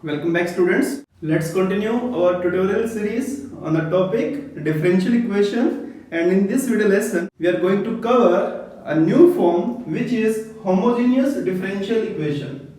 Welcome back students. Let's continue our tutorial series on the topic differential equation, and in this video lesson we are going to cover a new form which is homogeneous differential equation.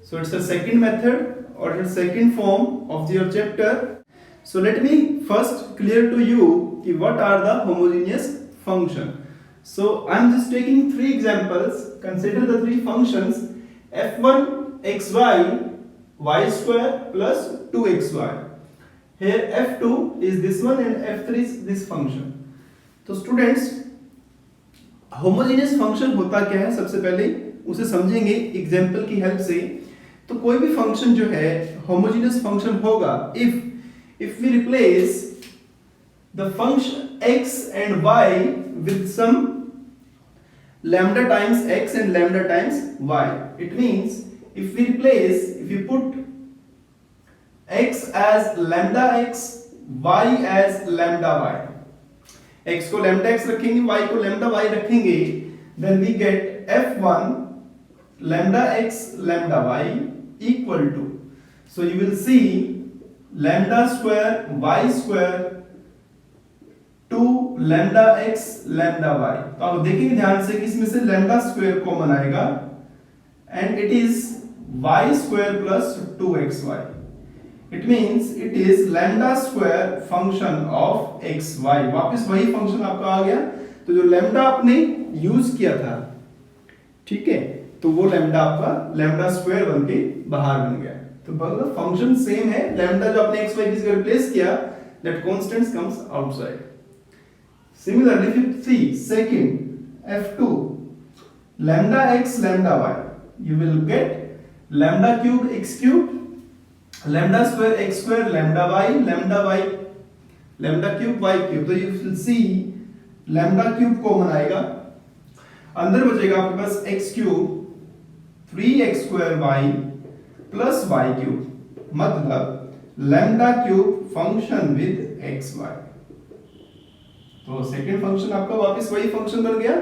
So it's the second method or the second form of your chapter. So let me first clear to you what are the homogeneous function. So I'm just taking three examples. Consider the three functions f1 xy y square plus 2xy. Here f2 is this one and f3 is this function. तो students homogeneous function होता क्या है, सबसे पहले उसे समझेंगे example की help से. तो कोई भी फंक्शन जो है होमोजेनियस फंक्शन होगा if we replace the function x and y with some lambda times x and lambda times y. It means if you put x as lambda x, y as lambda y, x को lambda x रखेंगे, y को lambda y रखेंगे, then we get f1 lambda x lambda y equal to, so you will see lambda square y square 2 lambda x lambda y. तो आप देखेंगे ध्यान से कि इसमें से lambda square कॉमन आएगा and it is y square plus 2xy. It means it is lambda square function of xy. वापस वही फंक्शन आपका आ गया. तो जो lambda आपने यूज किया था, ठीक है, तो वो lambda आपका lambda square बन के बाहर बन गया. तो मतलब फंक्शन सेम है. lambda जो आपने xy की जगह रिप्लेस किया, that constant comes outside. Similarly, if you see second f2 lambda x lambda y, you will get lambda cube x cube, lambda square x square, lambda y, lambda cube y cube. तो you will see lambda cube common आएगा, अंदर बचेगा आपके पास x cube 3x square y plus y cube, मतलब lambda cube function with xy. तो second function आपका वापस वही फंक्शन बन गया.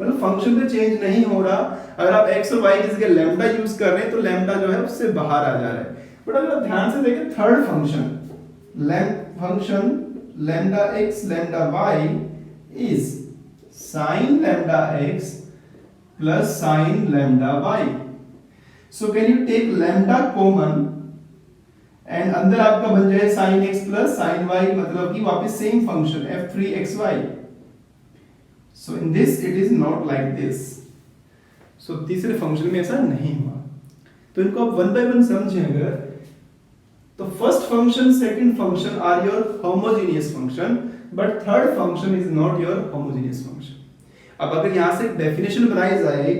मतलब फंक्शन तो चेंज नहीं हो रहा. अगर आप x और y की जगह लैम्डा यूज कर रहे हैं तो लैम्डा जो है उससे बाहर आ जा रहा है. बट अगर आप ध्यान से देखें third function lambda x lambda y is sin lambda x plus sin lambda y. So can you take lambda common and अंदर आपका बन जाए sin x plus sin y, मतलब कि वापस same function f3xy. So in this it is not like this. So तीसरे function में ऐसा नहीं हुआ. तो इनको आप वन बाय वन समझें अगर, तो first function second function are your homogeneous function, but third function is not your homogeneous function. अब अगर यहां से डेफिनेशन बनाई जाए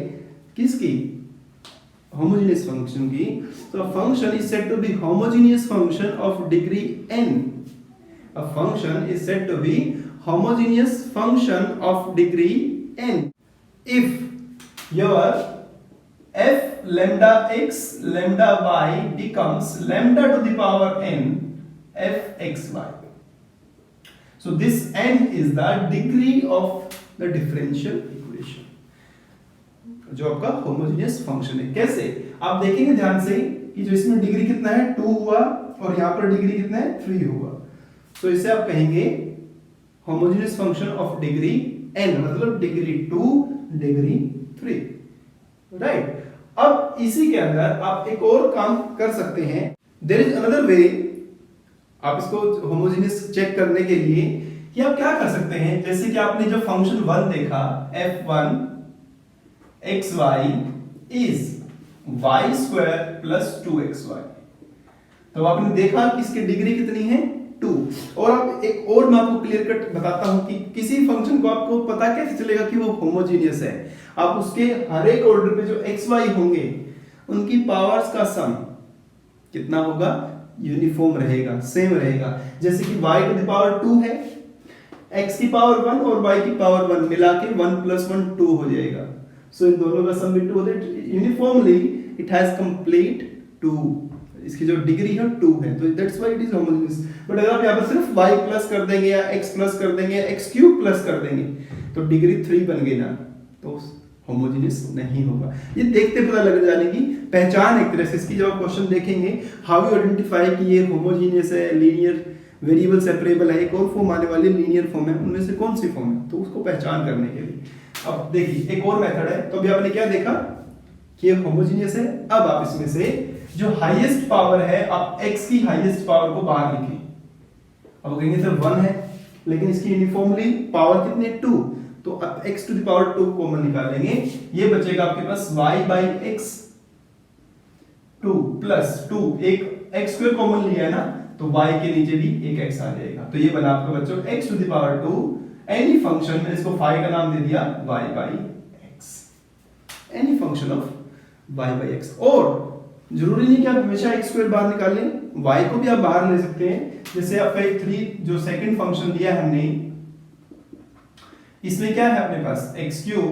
किसकी, होमोजेनियस फंक्शन की, तो function is said to be homogeneous function of degree n. A function is said to be homogeneous function of degree n if your f lambda x lambda y becomes lambda to the power n f xy. So this n is the degree of the differential equation, जो आपका homogeneous function है. कैसे आप देखेंगे ध्यान से कि जो इसमें डिग्री कितना है 2 हुआ और यहाँ पर डिग्री कितना है 3 हुआ. तो इसे आप कहेंगे homogeneous function of degree n, मतलब डिग्री 2 डिग्री 3, राइट. अब इसी के अंदर आप एक और काम कर सकते हैं. देयर इज अनदर वे आप इसको होमोजेनियस चेक करने के लिए कि आप क्या कर सकते हैं. जैसे कि आपने जो फंक्शन 1 देखा f1 xy is y square plus 2xy, तो आपने देखा कि इसकी डिग्री कितनी है 2. और अब एक और मैं आपको क्लियर कट बताता हूं कि किसी फंक्शन को आपको पता कैसे चलेगा कि वो होमोजेनियस है. आप उसके हर एक ऑर्डर पे जो xy होंगे उनकी पावर्स का सम कितना होगा, यूनिफॉर्म रहेगा, सेम रहेगा. जैसे कि y टू द पावर 2 है, x की पावर 1 और y की पावर 1 मिला के 1 + 1 2 हो जाएगा. सो इन दोनों का सम भी 2 होता है. Uniformly it has complete 2. इसकी जो डिग्री है 2 है, तो that's why it is homogeneous. But अगर आप यहाँ पर सिर्फ y प्लस कर देंगे या x प्लस कर देंगे या x क्यूब प्लस कर देंगे तो डिग्री 3 बन गई ना, तो होमोजेनियस नहीं होगा। ये देखते पता लग जाने की पहचान एक तरह से इसकी। जब आप क्वेश्चन देखेंगे हाउ यू आइडेंटिफाई कि ये होमोजेनियस है, लीनियर वेरिएबल सेपरेबल है, एक और फॉर्म आने वाली लीनियर फॉर्म है, उनमें से कौन सी फॉर्म है, तो उसको पहचान करने के लिए अब देखिए एक और मेथड है। तो अभी आपने क्या देखा कि ये होमोजेनियस है। अब आप इसमें से जो हाईएस्ट पावर है आप x की हाईएस्ट पावर को बाहर लिखें। अब कहेंगे सर 1 है, लेकिन इसकी यूनिफॉर्मली पावर कितनी है 2, तो अब x to the power 2 common निकालेंगे, ये बचेगा आपके पास y बाई x 2 प्लस 2, एक x स्क्वायर कॉमन लिया है ना, तो y के नीचे भी एक x आ जाएगा। तो ये बना आपका बच्चों x to the power 2 any function, मैंने इसको फाई का नाम दे दिया y by x, any function of y by x। और जरूरी नहीं कि आप हमेशा x स्क्वायर बाहर निकाल लें, y को भी आप बाहर ले सकते हैं। जैसे आपका एक 3 जो सेकंड फंक्शन लिया है हमने, इसमें क्या है अपने पास x cube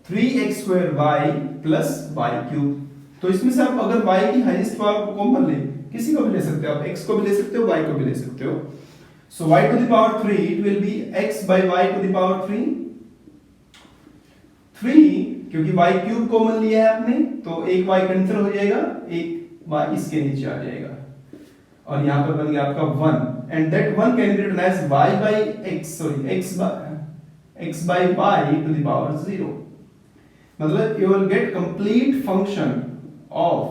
3x square y plus y cube. तो इसमें से आप अगर y की हाईएस्ट पावर को कॉमन ले, किसी को भी ले सकते हो आप, x को भी ले सकते हो, y को भी ले सकते हो। So y to the power 3 it will be x by y to the power 3 क्योंकि y क्यूब कॉमन लिया है आपने, तो एक y कैंसिल हो जाएगा, एक y इसके नीचे आ जाएगा, और यहां पर बन गया आपका 1, and that 1 can be written as y by x, sorry x by y to the power 0। मतलब you will get complete function of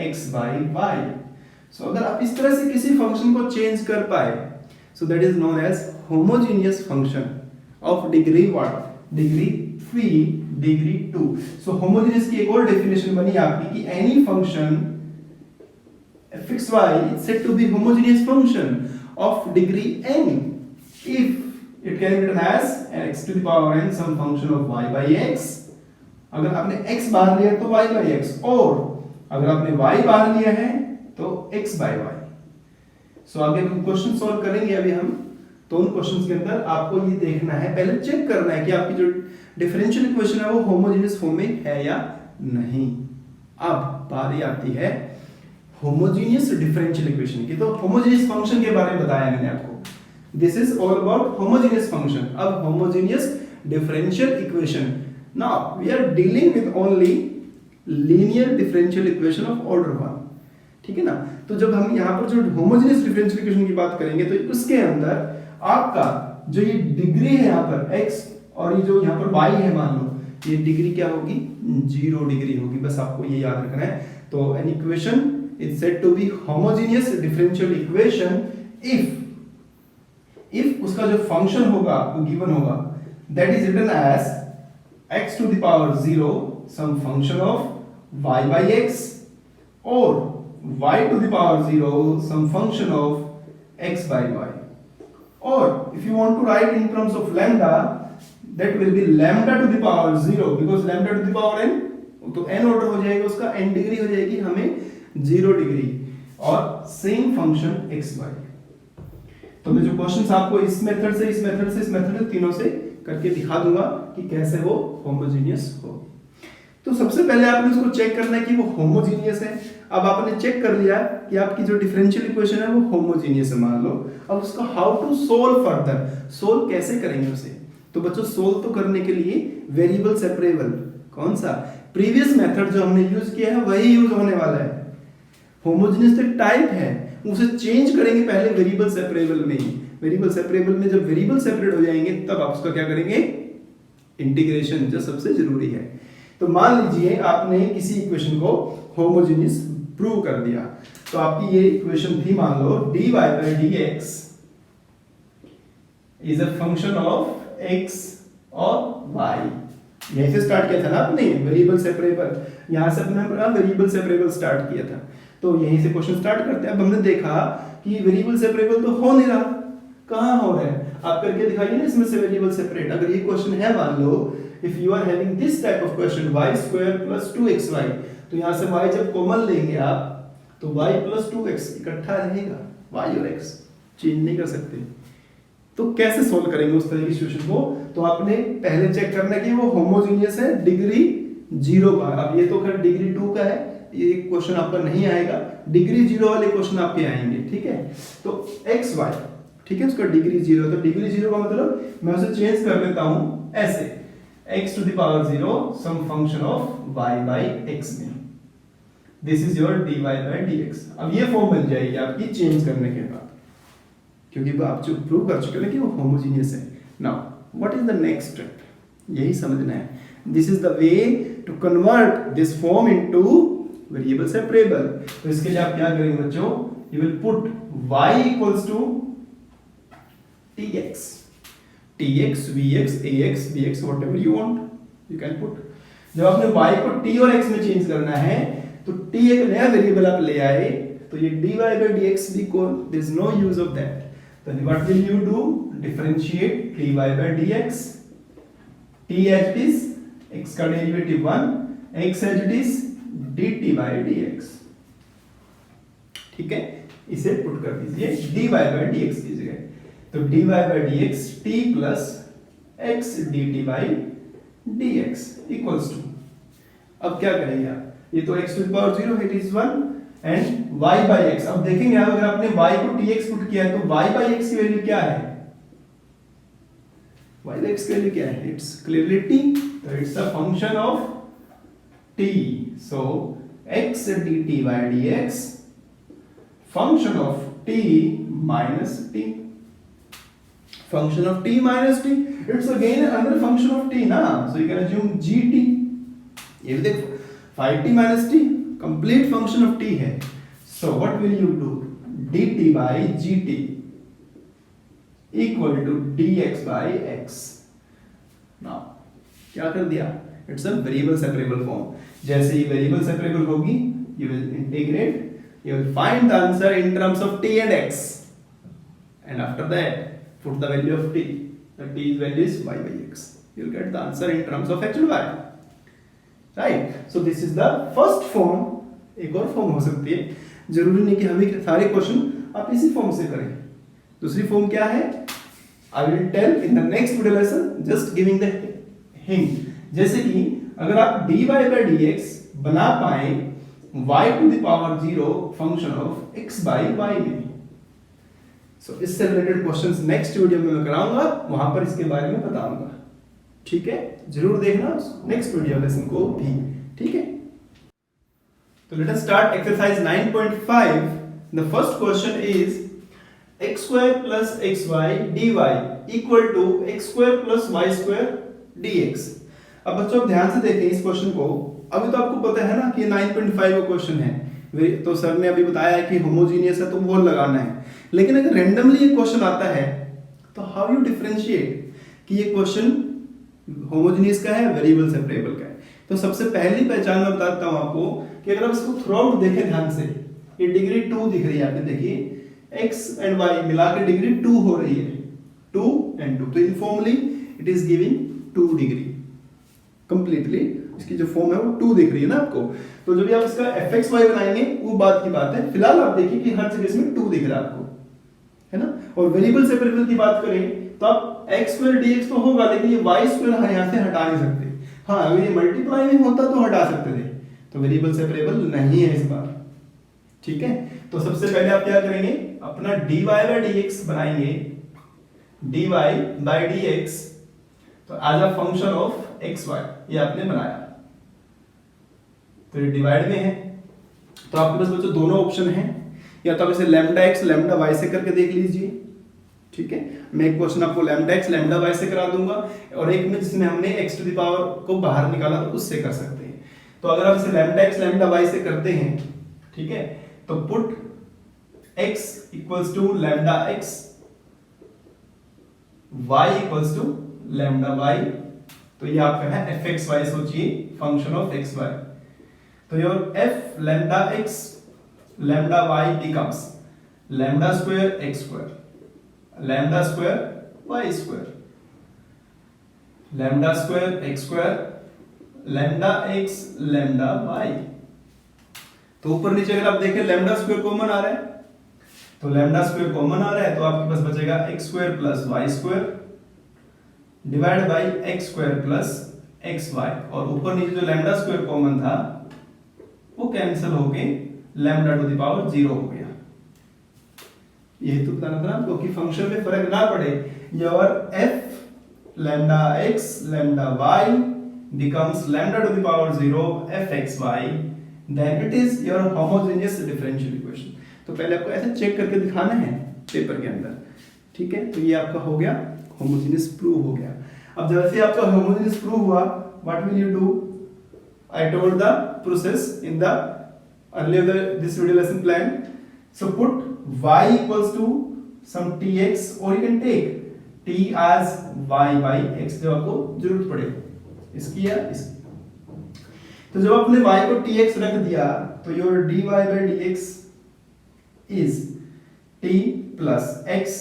x by y। So अगर आप इस तरह से किसी फंक्शन को चेंज कर पाए, so that is known as homogeneous function of degree what, degree 3, degree 2। सो होमोजेनियस की एक और डेफिनेशन बनी आपकी कि any function fxy is said to be homogeneous function of degree n if it can be written as x to the power n some function of y by x। अगर आपने x बाहर लिया तो y by x, और अगर आपने y बाहर लिया है तो x by y। सो आगे हम क्वेश्चन सॉल्व करेंगे अभी हम, तो उन क्वेश्चंस के अंदर आपको ये देखना है, पहले चेक करना है कि आपकी जो डिफरेंशियल इक्वेशन है वो होमोजेनियस फॉर्म में है या नहीं। अब बारी आती है होमोजेनियस डिफरेंशियल इक्वेशन की। तो होमोजेनियस फंक्शन के बारे में बताया मैंने आपको, this is all about homogeneous function. अब homogeneous differential equation, now we are dealing with only linear differential equation of order 1, ठीक है ना। तो जब हम यहाँ पर जो होमोजेनियस डिफरेंशियल इक्वेशन की बात करेंगे तो उसके अंदर आपका जो ये डिग्री है यहाँ पर x और ये जो यहाँ पर y है, मान लो ये डिग्री क्या होगी, 0 डिग्री होगी, बस आपको ये याद रखना है। तो an equation is said to be homogeneous differential equation if उसका जो फंक्शन होगा वो गिवन होगा, that is written as x to the power 0 some function of y by x, or y to the power 0 some function of x by y, or if you want to write in terms of lambda, that will be lambda to the power 0 because lambda to the power n, तो n order हो जाएगा उसका, n degree हो जाएगी हमें 0 degree, और same function x y। तो मैं जो क्वेश्चंस आपको इस मेथड से, इस मेथड से, इस मेथड से, तीनों से करके दिखा दूंगा कि कैसे वो होमोजेनियस हो। तो सबसे पहले आपने उसको चेक करना है कि वो होमोजेनियस है। अब आपने चेक कर लिया कि आपकी जो डिफरेंशियल इक्वेशन है वो होमोजेनियस है मान लो। अब उसका how to solve further, solve कैसे करेंगे उसे। तो बच्चों सोल्व तो करने के लिए वेरिएबल सेपरेबल, कौन सा, प्रीवियस मेथड जो हमने यूज किया है वही यूज होने वाला है। होमोजेनियस एक टाइप है, उसे चेंज करेंगे पहले वेरिएबल सेपरेबल में ही। वेरिएबल सेपरेबल में जब वेरिएबल सेपरेट हो जाएंगे तब आप उसका क्या करेंगे, इंटीग्रेशन, जो सबसे जरूरी है। तो मान लीजिए आपने किसी इक्वेशन को होमोजेनियस प्रूव कर दिया, तो आपकी ये इक्वेशन थी, मान लो dy by dx is a function of x और y। यहीं से स्टार्ट किया था ना आपने वेरिएबल सेपरेबल, यहां से अपना वेरिएबल सेपरेबल स्टार्ट किया था, तो यहीं से क्वेश्चन स्टार्ट करते हैं। अब हमने देखा कि वेरिएबल सेपरेबल तो हो नहीं रहा, कहां हो रहा है, आप करके दिखाइए ना इसमें से वेरिएबल सेपरेट। अगर ये क्वेश्चन है, मान लो if you are having this type of question y square plus 2xy, तो यहां से y जब कॉमन लेंगे आप तो y प्लस 2x इकट्ठा रहेगा, y और x चेंज नहीं कर सकते। तो कैसे सोल्व करेंगे उस तरह की सिचुएशन को, तो आपने पहले चेक करना कि वो होमोजेनियस है डिग्री 0 का। अब ये तो खैर डिग्री 2 का है, ये क्वेश्चन आपका नहीं आएगा, डिग्री 0 वाले क्वेश्चन आपके आएंगे, ठीक है। तो एक्स वाई, ठीक है, उसका डिग्री 0, तो डिग्री 0 का मतलब मैं उसे चेंज कर लेता हूं ऐसे, x to the power 0 some function of y by x में। This is your dy by dx। अब ये फॉर्म बन जाएगी आपकी चेंज करने के बाद, क्योंकि आप जो प्रूव कर चुके हैं कि वो होमोजीनियस है। Now what is the next step, यही समझना है। This is the way to convert this form into variable separable. तो इसके लिए आप क्या करेंगे बच्चों, you will put y equals to tx, vx, ax, bx, whatever you want you can put। जब आपने y को t और x में चेंज करना है तो t एक नया वेरिएबल आप ले आए, तो ये dy by dx भी को there is no use of that। Then what will you do? Differentiate dy by dx, t as it is, x का derivative 1, x as it is, dt by dx। ठीक है, इसे put कर दीजिए dy by dx की जगह, तो dy by dx t plus x dt by dx equals to, अब क्या करेंगे आप, ये तो x to the power 0 है, it is 1 and y by x। अब देखेंगे आप, अगर आपने y को tx पुट किया है तो y by x की वैल्यू क्या है, y by x की वैल्यू क्या है, इट्स क्लियरली t, तो it's a function of t, so x dt by dx function of t minus t, function of t minus t, it's again another function of t na, so you can assume gt, ये भी देखो 5t minus t complete function of t है, so what will you do, dt by gt equal to dx by x। now क्या कर दिया, it's a variable separable form। जैसे ही variable separable होगी you will integrate, you will find the answer in terms of t and x, and after that put the value of t, the t's value is y by x, you will get the answer in terms of x and y, right? So this is the first form। एक और form हो सकती है, जरूरी नहीं कि हमें सारे क्वेश्चन आप इसी फॉर्म से करें। दूसरी फॉर्म क्या है, I will tell in the next video lesson, just giving the hint. जैसे कि अगर आप dy by dx बना पाए y to the power 0 function of x by y में, सो इससे रिलेटेड क्वेश्चंस नेक्स्ट वीडियो में मैं कराऊंगा, वहां पर इसके बारे में बताऊंगा। ठीक है, जरूर देखना नेक्स्ट वीडियो लेसन को भी। ठीक है, तो let us start exercise 9.5। The first question is x square plus xy dy equal to x square plus y square dx। अब बच्चों आप ध्यान से देखें इस क्वेश्चन को। अभी तो आपको पता है ना कि 9.5 का क्वेश्चन है, तो सर ने अभी बताया है कि होमोजीनियस है तो वो लगाना है, लेकिन अगर रैंडमली ये क्वेश्चन आता है तो हाउ यू डिफरेंशिएट कि ये क्वेश्चन होमोजीनियस का है, वेरिएबल सेपरेबल का है। तो सबसे पहली पहचान मैं बताता हूं आपको कि अगर आप इसको थ्रू आउट देखें ध्यान से, ये डिग्री 2 दिख रही है, आपने देखिए x एंड y मिला के डिग्री 2 हो रही है, 2 and 2, तो informally it is giving 2 degree completely. इसकी जो फॉर्म है वो 2 दिख रही है ना आपको। तो जब भी आप इसका fxy बनाएंगे वो बात की बात है, फिलहाल आप देखिए कि हर जगह इसमें 2 दिख रहा है आपको, है ना। और वेरिएबल सेपरेबल की बात करें तो आप x स्क्वायर dx तो होगा, लेकिन ये y स्क्वायर यहां से हटा नहीं सकते। हाँ, अगर ये मल्टीप्लाई में होता तो हटा सकते थे, तो वेरिएबल सेपरेबल नहीं है इस बार। ठीक है, तो सबसे पहले आप क्या करेंगे, अपना dy by dx बनाएंगे, dy by dx तो as a function of xy, ये आपने बनाया, तो ये डिवाइड में है। तो आपके पास बच्चों दोनों ऑप्शन हैं, या तो आप इसे लैम्डा x लैम्डा y से करके देख लीजिए। ठीक है, मैं एक क्वेश्चन आपको लैम्डा x लैम्डा y से करा दूंगा, और एक में जिसमें हमने x टू द पावर को बाहर निकाला तो उससे कर सकते हैं। तो अगर आप इसे लैम्डा x लैम्डा y से करते हैं, ठीक है, तो put x equals to lambda x, y equals to lambda y, तो ये आपका है fxy, सोचिए फंक्शन ऑफ xy। तो your f lambda x lambda y becomes lambda square x square, lambda square y square, lambda square x square, lambda x lambda y। तो ऊपर नीचे अगर आप देखें लैम्डा स्क्वायर कॉमन आ रहा है, तो लैम्डा स्क्वायर कॉमन आ रहा है, तो आपके पास बचेगा x square plus y square divide bye x square plus xy, और ऊपर नीचे जो लैम्डा स्क्वायर कॉमन था वो कैंसिल होके लैम्डा टू द पावर 0 हो गया। यही तो बताना था आपको कि फंक्शन में फर्क ना पड़े, your f lambda x lambda y becomes lambda to the power 0 fxy, then it is your homogeneous differential equation. तो पहले आपको ऐसे चेक करके दिखाना है पेपर के अंदर, ठीक है। तो ये आपका हो गया होमोजेनियस प्रूव हो गया। अब जैसे आपका होमोजेनियस प्रूव हुआ, what will you do? I told the process in the earlier this video lesson plan. So put y equals to some tx, or you can take t as y by x जब आपको जरूरत पड़े इसकी या इसकी। तो जब आपने y को tx रख दिया तो your dy by dx is t plus x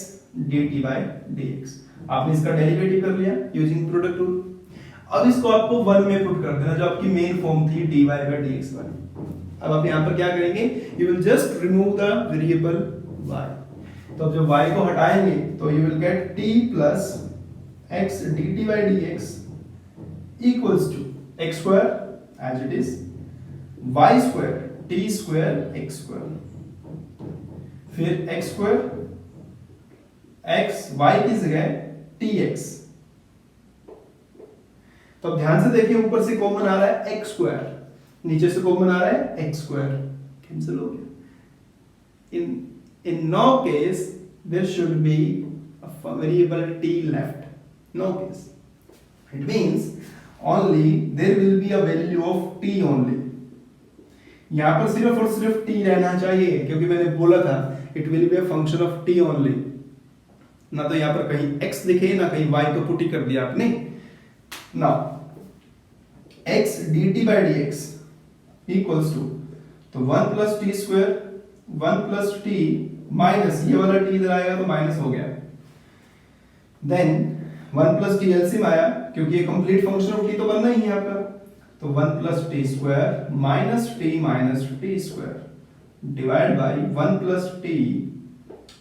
dt by dx। आपने इसका डेरिवेटिव कर लिया यूजिंग प्रोडक्ट रूल। अब इसको आपको 1 में पुट कर देना, जो आपकी मेन फॉर्म थी dy by dx वाली। अब आप यहाँ पर क्या करेंगे? You will just remove the variable y। तो अब जब y को हटाएंगे तो you will get t plus x dt by dx equals to x square as it is, y square t square x square, फिर x square x y की जगह tx। तो अब ध्यान से देखिए, ऊपर से कॉमन आ रहा है x स्क्वायर, नीचे से कॉमन आ रहा है x स्क्वायर, कैंसिल हो गया। in no case there should be a variable t left, no case, it means only there will be a value of t only। यहां पर सिर्फ और सिर्फ t रहना चाहिए, क्योंकि मैंने बोला था it will be a function of t only। ना तो यहां पर कहीं x दिखे ना कहीं y, तो पुट ही कर दिया आपने। Now x dt by dx equals to, तो 1 plus t square 1 plus t minus ये वाला t इधर आएगा तो माइनस हो गया, then 1 plus t एलसीएम आया, क्योंकि ये कंप्लीट फंक्शन ऑफ t तो बनना ही है आपका। तो 1 plus t square minus t square divided by 1 plus t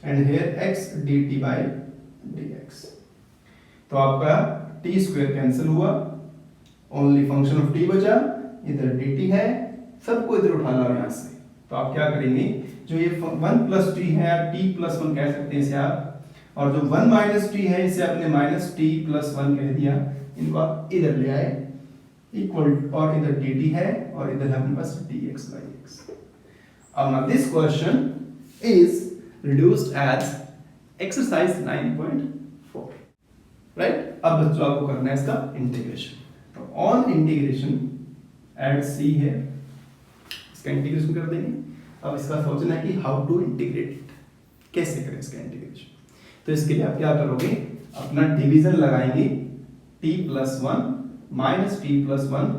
and here x dt by dx। तो आपका t square कैंसिल हुआ, ओनली फंक्शन ऑफ t बचा, इधर dt है, सबको इधर उठा लो यहां से। तो आप क्या करेंगे, जो ये 1 प्लस t है t प्लस 1 कह सकते हैं इसे आप, और जो 1 माइनस t है इसे आपने माइनस t प्लस 1 कह दिया, इनको आप इधर ले आए इक्वल, और इधर dt है और इधर है अपने पास dx by x। अब now this question is reduced as exercise 9.4, right. अब बच्चों आपको करना है इसका इंटीग्रेशन। तो ऑन इंटीग्रेशन एड c है, इसका इंटीग्रेशन कर देंगे। अब इसका सोचना है कि हाउ टू इंटीग्रेट इट, कैसे करें इसका इंटीग्रेशन। तो इसके लिए आप क्या करोगे, अपना डिवीजन लगाएंगे, t plus 1 minus t plus 1,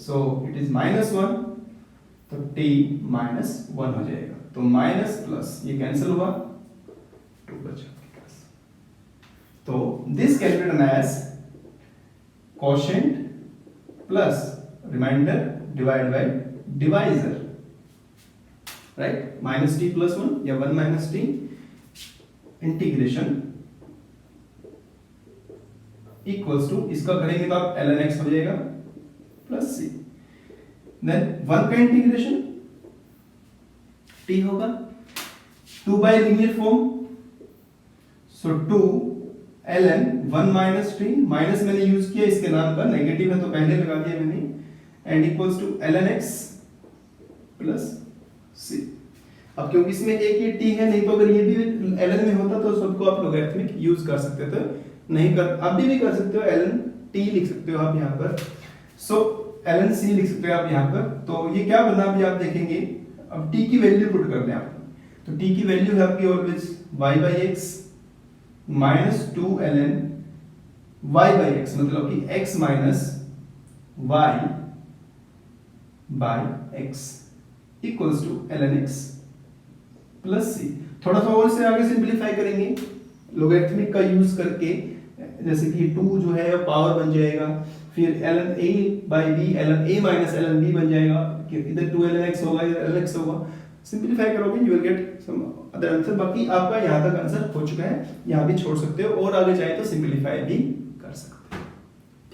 so it is minus 1, तो t minus 1 हो जाएगा। तो माइनस प्लस ये कैंसिल हुआ, 2 बचा। तो this can be written as quotient plus remainder divided by divisor, right? minus t plus 1 या 1 minus t integration equals to, इसका करेंगे तो आप ln x हो जाएगा plus c, then 1 का इंटीग्रेशन t होगा 2 by linear form, so 2 ln 1 minus t, minus मैंने यूज किया इसके नाम का, नेगेटिव है तो पहले लगा दिया मैंने, and equals to ln x plus c। अब क्योंकि इसमें एक ही t है, नहीं तो अगर ये भी ln में होता तो सबको आप लोगरिथमिक यूज कर सकते थे, नहीं कर, अभी भी कर सकते हो, ln t लिख सकते हो आप यहाँ पर, सो ln c लिख सकते हो आप यहाँ पर। तो ये क्या बना अभी आप देखेंगे। अब t की वैल्यू पुट कर दें आप, तो t की वैल्यू है आपकी always y by x minus 2 ln y by x, मतलब कि x minus y by x equals to ln x plus c। थोड़ा सा और से आगे सिंपलीफाई करेंगे लोगरिथमिक का यूज करके, जैसे कि 2 जो है पावर बन जाएगा, फिर ln a by b ln a minus ln b बन जाएगा, इधर 2 ln x होगा, इधर ln x होगा, सिंपलीफाई करोगे you will get some other answer. बाकी आपका यहाँ तक आंसर हो चुका है, यहाँ भी छोड़ सकते हो और आगे चाहे तो सिंपलीफाई भी कर सकते हो,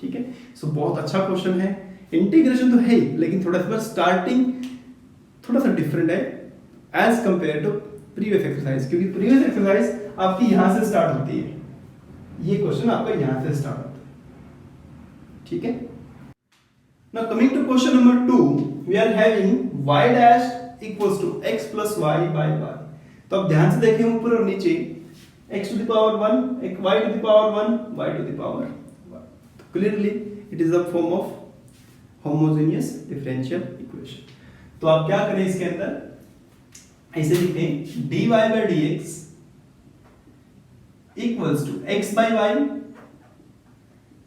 ठीक है। सो बहुत अच्छा क्वेश्चन है, इंटीग्रेशन तो है ही, लेकिन थोड़ा सा स्टार्टिंग थोड़ा सा डिफरेंट है as compare to previous exercise, क्योंकि प्रीवियस एक्सरसाइज आपकी यहाँ से स्टार्ट होती है, ये क्वेश्चन आपका यहाँ से स्टार्ट होता है, ठीक है। Now coming to question number 2, we are having y dash equals to x plus y by y। तो अब ध्यान से देखें ऊपर और नीचे, x टू द पावर 1, एक y to the power 1, y to the power 1। तो clearly it is a form of homogeneous differential equation. तो आप क्या करें इसके अंदर, ऐसे लिखें dy by dx equals to x by y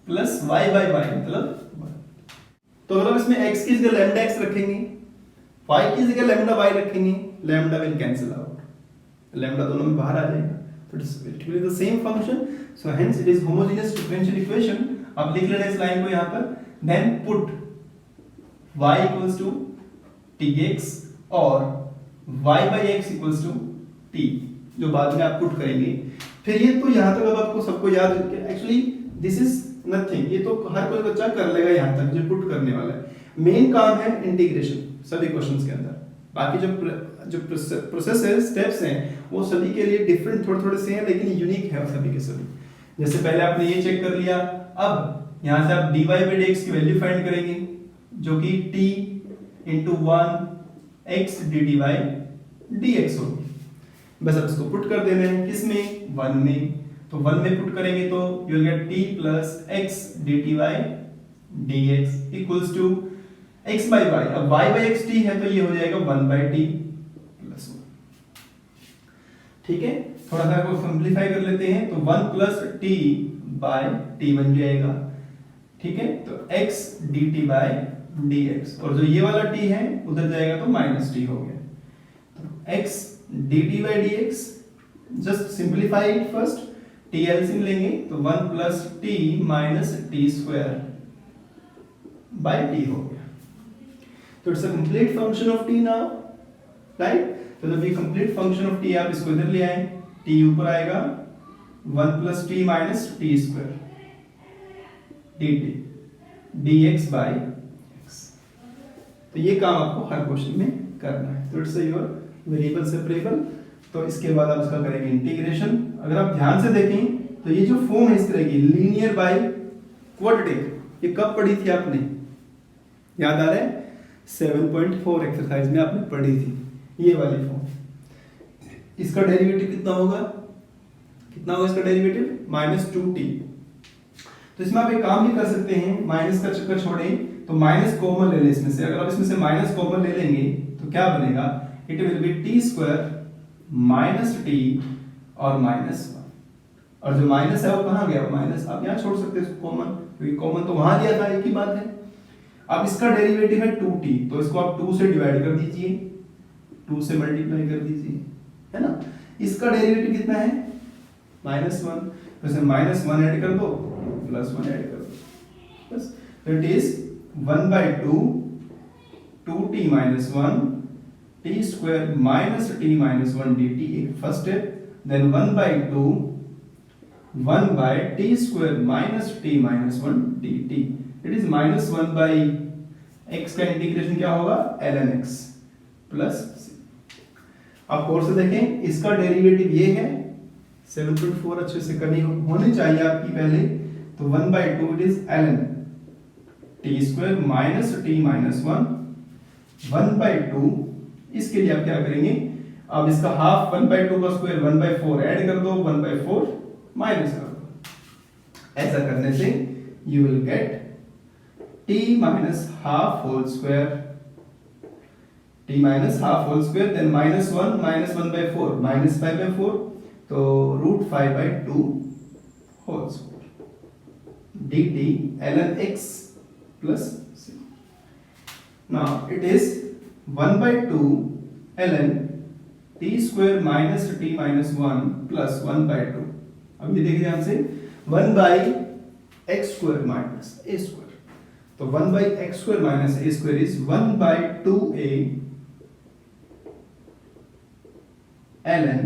plus y by y, मतलब तो अगर इसमें x की जगह लैम्डा x रखेंगे, y की जगह लैम्डा y रखेंगे, lambda will cancel out, lambda दोनों में बाहर आ जाएगा, तो it will be the same function, so hence it is homogeneous differential equation. आप लिख लेना इस लाइन को यहां पर, then put y equals to tx और y by x equals to t, जो बाद में आप पुट करेंगे। फिर ये तो यहां तक अब आपको सबको याद रखिए, एक्चुअली दिस इज नथिंग, ये तो हर कोई बच्चा कर लेगा यहां तक जो पुट करने वाला है। मेन काम है इंटीग्रेशन सभी क्वेश्चंस के अंदर, बाकी जो प्रोसेस है, स्टेप्स हैं, वो सभी के लिए डिफरेंट थोड़े थोड़े से हैं, लेकिन यूनिक है सभी के सभी। जैसे पहले आपने ये चेक कर लिया, अब यहां से आप dy by dx की वैल्यू फाइंड करेंगे, जो कि t into 1 x dt by dx होगी। बस अब इसको पुट कर देना है, किसमें, 1 में, तो 1 में पुट करेंगे तो you will get t plus x dt by dx equals to x by y, अब y by x t है तो ये हो जाएगा 1 by t प्लस 1। ठीक है, थोड़ा सा को सिंपलीफाई कर लेते हैं, तो 1 plus t by t बन जाएगा। ठीक है, तो x dt by dx, और जो ये वाला t है उधर जाएगा तो माइनस t हो गया, तो x dt by dx, just simplify it first, t LCM लेंगे तो 1 plus t minus t square by t हो गया। तो it's a complete function of t now, right. तो जब ये कंप्लीट फंक्शन ऑफ t, आप इसको इधर ले आए, t ऊपर आएगा 1 plus t minus t square dt dx by x। तो ये काम आपको हर क्वेश्चन में करना है। तो इट्स योर वेरिएबल सेपरेबल। तो इसके बाद आप इसका करेंगे इंटीग्रेशन। अगर आप ध्यान से देखें तो ये जो फॉर्म है इस तरह की, लीनियर बाय क्वाड्रेटिक, ये कब पढ़ी थी आपने, याद आ रहा है, 7.4 एक्सरसाइज में आपने पढ़ी थी ये वाली फॉर्म। इसका डेरिवेटिव कितना होगा, इसका डेरिवेटिव -2t। तो इसमें आप एक काम भी कर सकते हैं, माइनस का चक्कर छोड़ें तो माइनस कॉमन ले लें इसमें से। अगर आप इसमें से माइनस कॉमन ले लेंगे तो क्या बनेगा, it will B t square minus t और -1, और जो माइनस है वो कहाँ गया, माइनस आप यहाँ छोड़ सकते हैं कॉमन, क्योंकि कॉमन तो वहां दिया था, एक ही बात है। अब इसका डेरिवेटिव है 2t, तो इसको आप 2 से डिवाइड कर दीजिए, 2 से मल्टीप्लाई कर दीजिए, है ना। इसका डेरिवेटिव कितना है, -1, तो इसमें -1 ऐड कर दो, +1 ऐड कर दो, बस। तो it is 1/2 2t - 1 t square minus t minus 1 dt, एक first step, then 1/2 1 by t square minus t minus 1 dt, it is -1 by x का इंटीग्रेशन क्या होगा, ln x प्लस c। आप और से देखें, इसका डेरिवेटिव ये है 7.4, अच्छे से करनी होनी चाहिए आपकी पहले, तो 1/2 it is ln t square minus t minus 1 1/2। इसके लिए आप क्या करेंगे, अब इसका हाफ 1/2 का स्क्वायर 1/4 ऐड कर दो, 1/4 माइनस कर दो। ऐसा करने से you will get t minus half whole square, t minus half whole square, then -1 minus 1/4 minus 5/4, तो √5/2 whole square dt ln x plus c। Now it is 1/2 ln t square minus t minus 1 plus 1/2। अब ये देखिए ध्यान से, 1/x square minus a square, तो 1/x square minus a square is 1/2a ln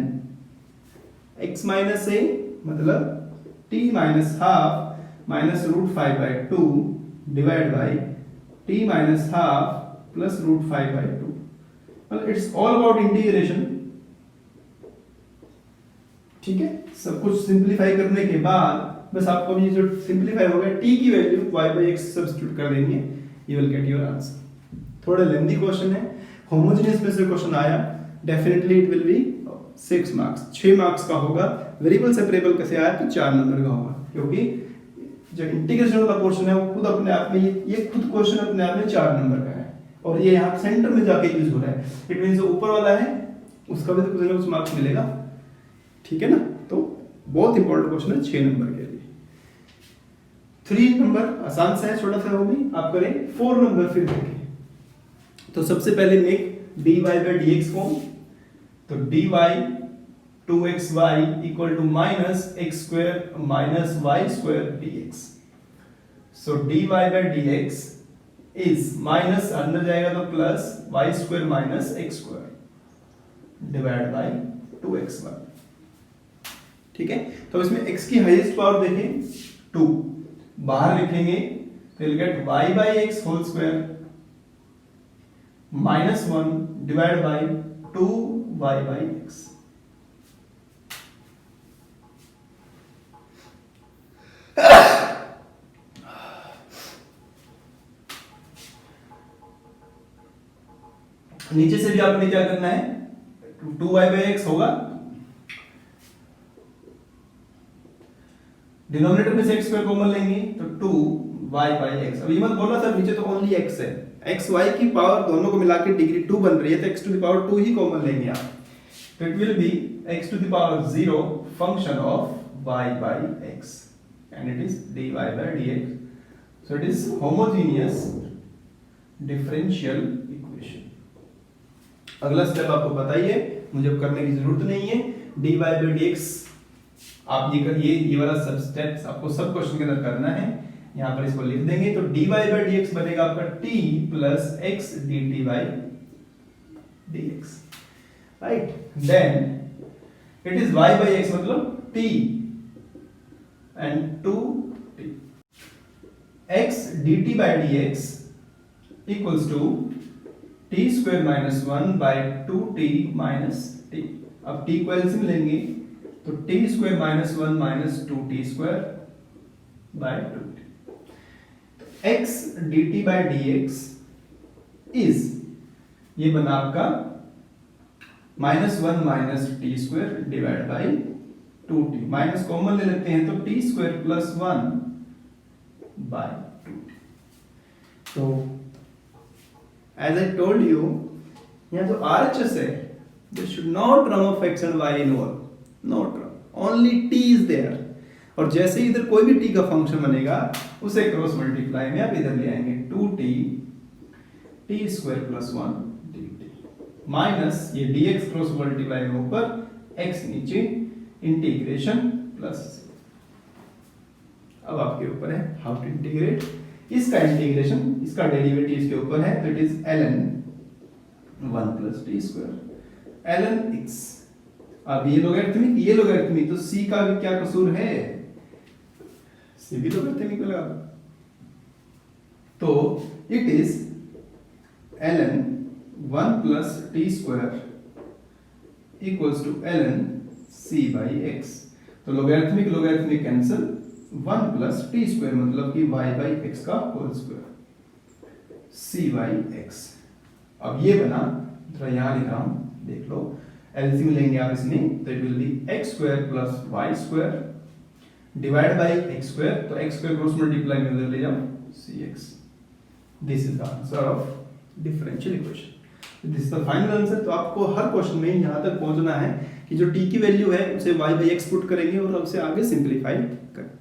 x minus a, मतलब t minus half minus √5/2 divided by t minus half plus √5/2। well it's all about integration। ठीक है, सब कुछ simplify करने के बाद बस आपको ये जो सिंपलीफाई हो गया t की value y by x substitute कर देंगे, you will get your answer. थोड़ा लेंथी क्वेश्चन है, होमोजेनियस में से क्वेश्चन आया, definitely it will B 6 marks, 6 marks का होगा। वेरिएबल सेपरेबल कैसे आया तो 4 नंबर का होगा, क्योंकि जो इंटीग्रेशन वाला पोर्शन है वो खुद अपने आप में ये खुद क्वेश्चन अपने आप में 4 नंबर का है, और ये यहाँ सेंटर में जाके यूज हो रहा है। इट मीन जो ऊपर वाला है उसका भी तो कुछ ना कुछ मार्क्स मिलेगा, ठीक है ना। तो बहुत इंपॉर्टेंट क्वेश्चन है 6 नंबर के लिए। 3 नंबर आसान सा है, छोटा सा वो भी आप करें। 4 नंबर फिर देखें। तो सबसे पहले make dy by dx form, तो dy 2xy equal to minus x square minus y square dx। So dy by dx is minus, अंदर जाएगा तो plus y square minus x square divide by 2xy, ठीक है। तो इसमें x की highest power देखें 2, बाहर लिखेंगे तो will get y by x whole square minus 1 divide by 2y by x। नीचे से भी आपने क्या करना है, 2y by x होगा, डिनोमिनेटर में से x स्क्वायर कॉमन लेंगे तो 2y by x। अब ये मत बोलना सर नीचे तो ओनली x है, x y की पावर दोनों को मिला के डिग्री 2 बन रही है, तो x टू द पावर 2 ही कॉमन लेंगे आप, तो it will be x to the power 0 function of y by x and it is dy by dx, so it is homogeneous differential equation। अगला स्टेप आपको पता ही है, मुझे अब करने की जरूरत नहीं है। dy by dx आप ये करिए, ये वाला सब स्टेप्स आपको सब क्वेश्चन के अंदर करना है। यहां पर इसको लिख देंगे तो dy by dx बनेगा आपका t plus x dt by dx, right. Then it is y by x मतलब t and 2t, x dt by dx equals to t square minus 1 by 2t minus t। अब t को LCM लेंगे तो t square minus 1 minus 2t square by 2t। x dt by dx is, ये बना आपका minus 1 minus T square divide bye 2t, minus common ले लेते हैं तो t square plus 1 bye 2t। तो एज आई टोल्ड यू, यहाँ जो RHS है, there should not run of x and y involved, not run, only t is there। और जैसे इधर कोई भी t का फंक्शन बनेगा उसे क्रॉस मल्टीप्लाई में आप इधर ले आएंगे, 2t t square plus 1 dt minus ये dx क्रॉस मल्टीप्लाई में ऊपर, x नीचे, इंटीग्रेशन प्लस। अब आपके ऊपर है हाउ टू इंटीग्रेट, इसका इंटीग्रेशन, इसका डेरिवेटिव इसके ऊपर है, तो it is ln 1 plus t square ln x। अब ये लोगरिथमिक, तो c का भी क्या कसूर है, c भी लोगरिथमिक लगा, तो it is ln 1 plus t square equals to ln c by x। तो logarithmic cancel, 1 plus t square मतलब कि y बाई x का whole square c by x। अब ये बना, थोड़ा यहाँ लिख रहा हूं, देख लो, एलसीएम लेंगे आप इसमें तो it will be x square plus y square divide bye x square, तो x स्क्वायर क्रॉस मल्टीप्लाई में उधर ले जाओ cx। This is the answer of differential equation, this is the final answer. तो आपको हर क्वेश्चन में यहाँ तक पहुंचना है कि जो t की वैल्यू है उसे y बाई x पुट करेंगे और उसे आगे सिंपलीफाई करेंगे।